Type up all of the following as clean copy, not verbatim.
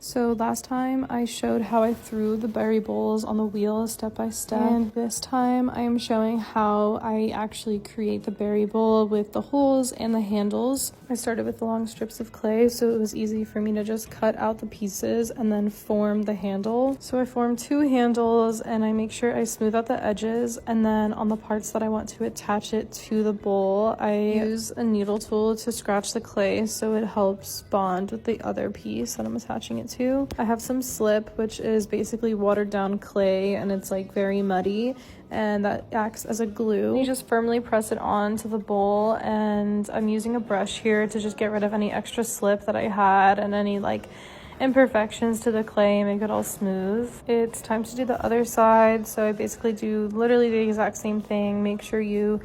So last time I showed how I threw the berry bowls on the wheel step by step, and this time I am showing how I actually create the berry bowl with the holes and the handles. I started with the long strips of clay, so it was easy for me to just cut out the pieces and then form the handle. So I formed 2 handles and I make sure I smooth out the edges, and then on the parts that I want to attach it to the bowl, I use a needle tool to scratch the clay so it helps bond with the other piece that I'm attaching it to. I have some slip, which is basically watered down clay, and it's like very muddy, and that acts as a glue. You just firmly press it onto the bowl, and I'm using a brush here to just get rid of any extra slip that I had and any like imperfections to the clay and make it all smooth. It's time to do the other side, so I basically do literally the exact same thing. Make sure you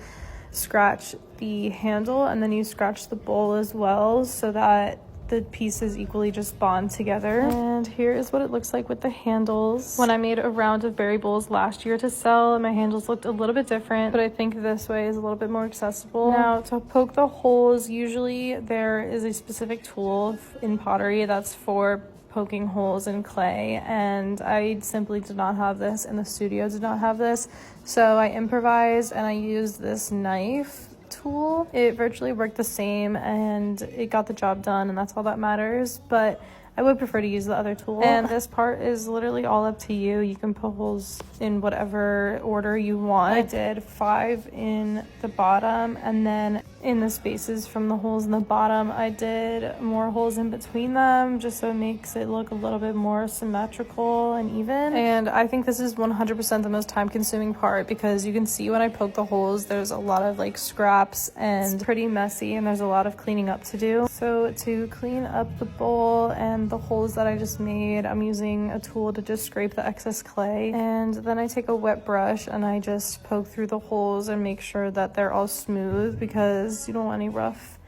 scratch the handle and then you scratch the bowl as well so that the pieces equally just bond together. And here is what it looks like with the handles. When I made a round of berry bowls last year to sell, my handles looked a little bit different, but I think this way is a little bit more accessible. Now, to poke the holes, usually there is a specific tool in pottery that's for poking holes in clay, and I simply did not have this, and the studio did not have this, so I improvised and I used this knife tool. It virtually worked the same and it got the job done, and that's all that matters, but I would prefer to use the other tool. And this part is literally all up to you. You can put holes in whatever order you want. I did 5 in the bottom, and then in the spaces from the holes in the bottom, I did more holes in between them just so it makes it look a little bit more symmetrical and even. And I think this is 100% the most time-consuming part, because you can see when I poke the holes, there's a lot of like scraps and it's pretty messy, and there's a lot of cleaning up to do. So to clean up the bowl and the holes that I just made, I'm using a tool to just scrape the excess clay, and then I take a wet brush and I just poke through the holes and make sure that they're all smooth, because you don't want any rough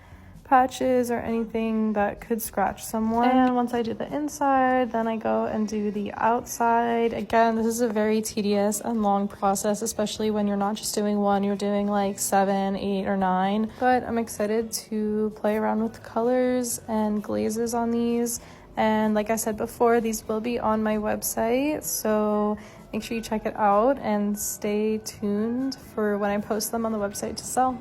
patches or anything that could scratch someone. And once I do the inside, then I go and do the outside. Again, this is a very tedious and long process, especially when you're not just doing one, you're doing like 7, 8, or 9. But I'm excited to play around with colors and glazes on these. And like I said before, these will be on my website, so make sure you check it out and stay tuned for when I post them on the website to sell.